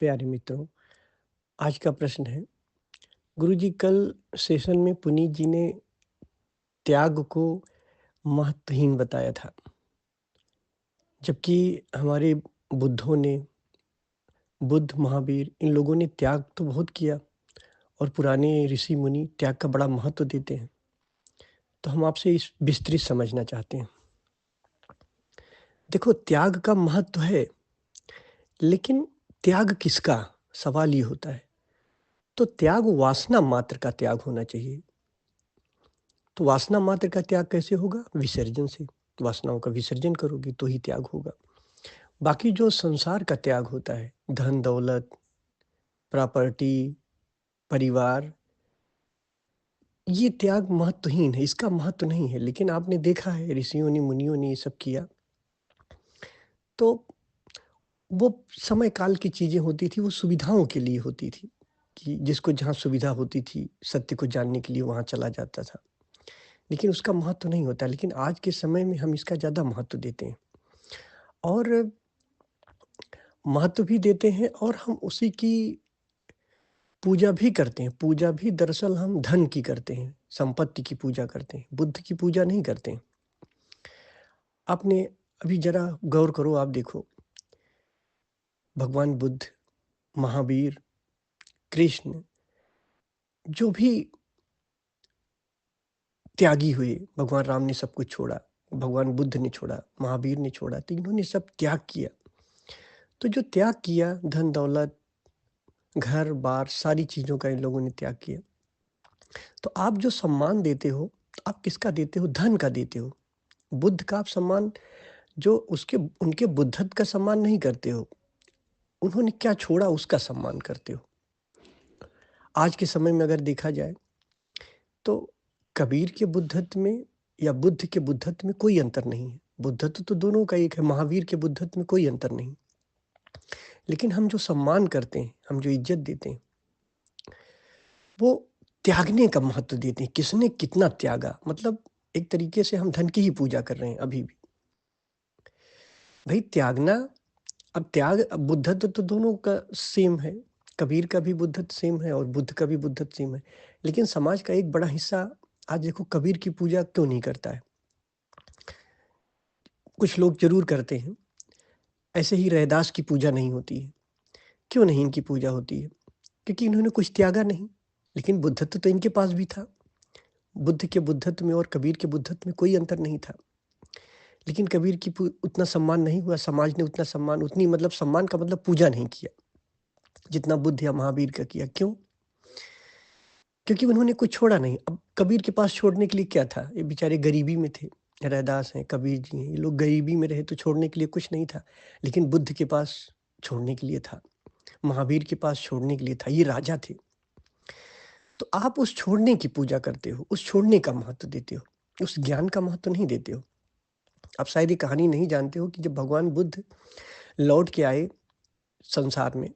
प्यारे मित्रों, आज का प्रश्न है, गुरुजी कल सेशन में पुनीत जी ने त्याग को महत्वहीन बताया था, जबकि हमारे बुद्धों ने, बुद्ध, महावीर इन लोगों ने त्याग तो बहुत किया और पुराने ऋषि मुनि त्याग का बड़ा महत्व देते हैं। तो हम आपसे इस विस्तृत समझना चाहते हैं। देखो, त्याग का महत्व है, लेकिन त्याग किसका? सवाल ये होता है। तो त्याग वासना मात्र का त्याग होना चाहिए। तो वासना मात्र का त्याग कैसे होगा? विसर्जन से। वासनाओं का विसर्जन करोगे तो ही त्याग होगा। बाकी जो संसार का त्याग होता है, धन दौलत, प्रॉपर्टी, परिवार, ये त्याग महत्वहीन है, इसका महत्व नहीं है। लेकिन आपने देखा है ऋषियों ने, मुनियों ने ये सब किया। तो वो समय काल की चीजें होती थी, वो सुविधाओं के लिए होती थी कि जिसको जहाँ सुविधा होती थी सत्य को जानने के लिए वहां चला जाता था। लेकिन उसका महत्व नहीं होता। लेकिन आज के समय में हम इसका ज्यादा महत्व देते हैं और महत्व भी देते हैं और हम उसी की पूजा भी करते हैं। पूजा भी दरअसल हम धन की करते हैं, संपत्ति की पूजा करते हैं, बुद्ध की पूजा नहीं करते हैं। आपने अभी जरा गौर करो, आप देखो, भगवान बुद्ध, महावीर, कृष्ण, जो भी त्यागी हुए, भगवान राम ने सब कुछ छोड़ा, भगवान बुद्ध ने छोड़ा, महावीर ने छोड़ा, तो इन्होंने सब त्याग किया। तो जो त्याग किया, धन दौलत, घर बार, सारी चीजों का इन लोगों ने त्याग किया। तो आप जो सम्मान देते हो, तो आप किसका देते हो? धन का देते हो। बुद्ध का आप सम्मान, जो उसके उनके बुद्धत्व का सम्मान नहीं करते हो, उन्होंने क्या छोड़ा उसका सम्मान करते हो। आज के समय में अगर देखा जाए तो कबीर के बुद्धत्व में या बुद्ध के बुद्धत्व में कोई अंतर नहीं है। बुद्धत्व तो दोनों का एक है, महावीर के बुद्धत्व में कोई अंतर नहीं। लेकिन हम जो सम्मान करते हैं, हम जो इज्जत देते हैं, वो त्यागने का महत्व देते हैं। किसने कितना त्यागा, मतलब एक तरीके से हम धन की ही पूजा कर रहे हैं अभी भी। भाई त्यागना, अब त्याग, अब बुद्धत्व तो दोनों का सेम है। कबीर का भी बुद्धत्व सेम है और बुद्ध का भी बुद्धत्व सेम है। लेकिन समाज का एक बड़ा हिस्सा आज देखो कबीर की पूजा क्यों नहीं करता है। कुछ लोग जरूर करते हैं। ऐसे ही रैदास की पूजा नहीं होती है। क्यों नहीं इनकी पूजा होती है? क्योंकि इन्होंने कुछ त्यागा नहीं। लेकिन बुद्धत्व तो इनके पास भी था। बुद्ध के बुद्धत्व में और कबीर के बुद्धत्व में कोई अंतर नहीं था। लेकिन कबीर की उतना सम्मान नहीं हुआ, समाज ने उतना सम्मान, उतनी मतलब सम्मान का मतलब पूजा नहीं किया जितना बुद्ध या महावीर का किया। क्यों? क्योंकि उन्होंने कुछ छोड़ा नहीं। अब कबीर के पास छोड़ने के लिए क्या था? ये बेचारे गरीबी में थे। रैदास हैं, कबीर जी हैं, ये लोग गरीबी में रहे तो छोड़ने के लिए कुछ नहीं था। लेकिन बुद्ध के पास छोड़ने के लिए था, महावीर के पास छोड़ने के लिए था, ये राजा थे। तो आप उस छोड़ने की पूजा करते हो, उस छोड़ने का महत्व देते हो, उस ज्ञान का महत्व नहीं देते हो। आप शायद ये कहानी नहीं जानते हो कि जब भगवान बुद्ध लौट के आए संसार में,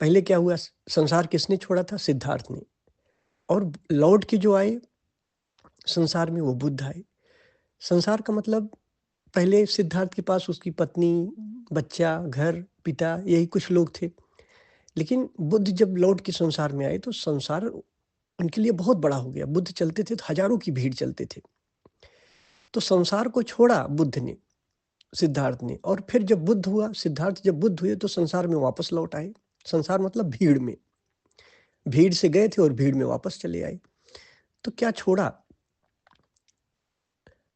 पहले क्या हुआ? संसार किसने छोड़ा था? सिद्धार्थ ने। और लौट के जो आए संसार में, वो बुद्ध आए। संसार का मतलब, पहले सिद्धार्थ के पास उसकी पत्नी, बच्चा, घर, पिता, यही कुछ लोग थे। लेकिन बुद्ध जब लौट के संसार में आए तो संसार उनके लिए बहुत बड़ा हो गया। बुद्ध चलते थे तो हजारों की भीड़ चलते थे। तो संसार को छोड़ा बुद्ध ने, सिद्धार्थ ने, और फिर जब बुद्ध हुआ, सिद्धार्थ जब बुद्ध हुए तो संसार में वापस लौट आए। संसार मतलब भीड़ में, भीड़ से गए थे और भीड़ में वापस चले आए। तो क्या छोड़ा?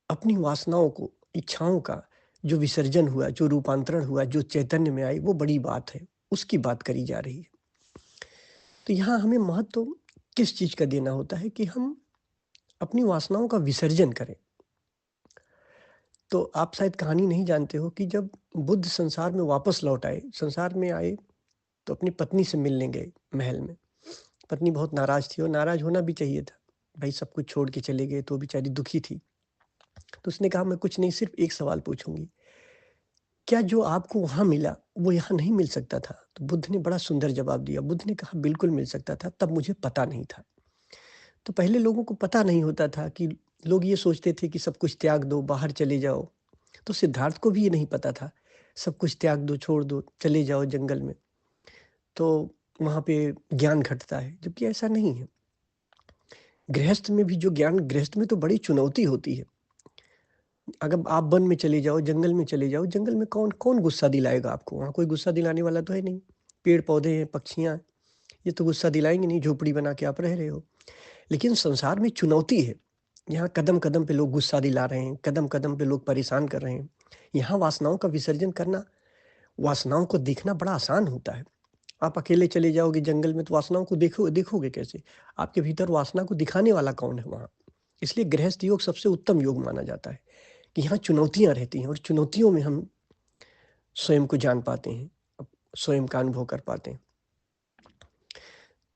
अपनी वासनाओं को, इच्छाओं का जो विसर्जन हुआ, जो रूपांतरण हुआ, जो चैतन्य में आई, वो बड़ी बात है। उसकी बात करी जा रही है। तो यहाँ हमें महत्व किस चीज का देना होता है कि हम अपनी वासनाओं का विसर्जन करें। तो आप शायद कहानी नहीं जानते हो कि जब बुद्ध संसार में वापस लौट आए, संसार में आए, तो अपनी पत्नी से मिलने गए महल में। पत्नी बहुत नाराज थी और नाराज होना भी चाहिए था। भाई सब कुछ छोड़ के चले गए तो बेचारी दुखी थी। तो उसने कहा, मैं कुछ नहीं, सिर्फ एक सवाल पूछूंगी, क्या जो आपको वहां मिला वो यहाँ नहीं मिल सकता था? तो बुद्ध ने बड़ा सुंदर जवाब दिया। बुद्ध ने कहा, बिल्कुल मिल सकता था, तब मुझे पता नहीं था। तो पहले लोगों को पता नहीं होता था कि, लोग ये सोचते थे कि सब कुछ त्याग दो, बाहर चले जाओ। तो सिद्धार्थ को भी ये नहीं पता था, सब कुछ त्याग दो, छोड़ दो, चले जाओ जंगल में। तो वहाँ पे ज्ञान घटता है, जबकि ऐसा नहीं है। गृहस्थ में भी जो ज्ञान, गृहस्थ में तो बड़ी चुनौती होती है। अगर आप वन में चले जाओ, जंगल में चले जाओ, जंगल में कौन कौन गुस्सा दिलाएगा आपको? वहाँ कोई गुस्सा दिलाने वाला तो है नहीं। पेड़-पौधे हैं, पक्षियाँ हैं, ये तो गुस्सा दिलाएँगे नहीं, झोपड़ी बना के आप रह रहे हो। लेकिन संसार में चुनौती है। यहाँ कदम-कदम पे लोग गुस्सा दिला रहे हैं, कदम-कदम पे लोग परेशान कर रहे हैं। यहाँ वासनाओं का विसर्जन करना, वासनाओं को देखना बड़ा आसान होता है। आप अकेले चले जाओगे जंगल में तो वासनाओं को देखोगे कैसे? आपके भीतर वासना को दिखाने वाला कौन है वहाँ? इसलिए गृहस्थ योग सबसे उत्तम योग माना जाता है कि यहाँ चुनौतियाँ रहती हैं और चुनौतियों में हम स्वयं को जान पाते हैं, स्वयं का अनुभव कर पाते हैं।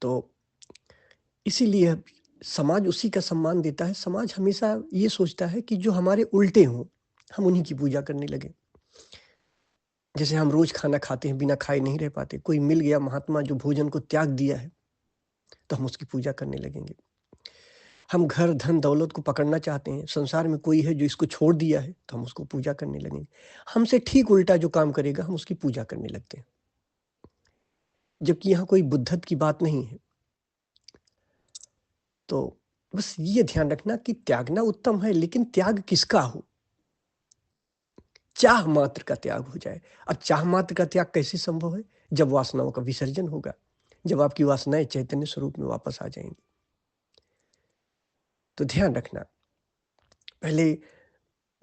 तो इसीलिए समाज उसी का सम्मान देता है। समाज हमेशा ये सोचता है कि जो हमारे उल्टे हों, हम उन्हीं की पूजा करने लगें। जैसे हम रोज़ खाना खाते हैं, बिना खाए नहीं रह पाते। कोई मिल गया महात्मा जो भोजन को त्याग दिया है, तो हम उसकी पूजा करने लगेंगे। हम घर, धन, दौलत को पकड़ना चाहते हैं, संसार में कोई है जो इसको छोड़ दिया है, तो हम उसको पूजा करने लगेंगे। हमसे ठीक उल्टा जो काम करेगा, हम उसकी पूजा करने लगते हैं। जबकि यहाँ कोई बुद्धत्व की बात नहीं है। तो बस ये ध्यान रखना कि त्यागना उत्तम है, लेकिन त्याग किसका हो? चाह मात्र का त्याग हो जाए। अब चाह मात्र का त्याग कैसे संभव है? जब वासनाओं का विसर्जन होगा, जब आपकी वासनाएँ चैतन्य स्वरूप में वापस आ जाएँगी। तो ध्यान रखना, पहले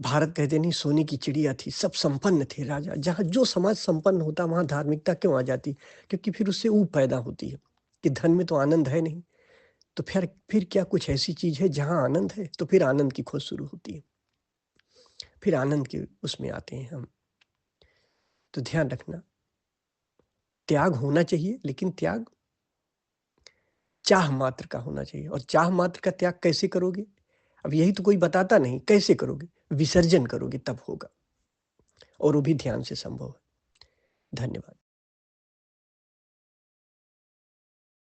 भारत कहते नहीं सोने की चिड़िया थी, सब संपन्न थे राजा। जहाँ जो समाज संपन्न होता वहाँ धार्मिकता क्यों आ जाती? क्योंकि फिर उससे ऊब पैदा होती है कि धन में तो आनंद है नहीं, तो फिर क्या कुछ ऐसी चीज़ है जहाँ आनंद है? तो फिर आनंद की खोज शुरू होती है। फिर आनंद के उसमें आते हैं हम। तो ध्यान रखना, त्याग होना चाहिए, लेकिन त्याग चाह मात्र का होना चाहिए। और चाह मात्र का त्याग कैसे करोगे? अब यही तो कोई बताता नहीं, कैसे करोगे? विसर्जन करोगे तब होगा, और वो भी ध्यान से संभव है। धन्यवाद।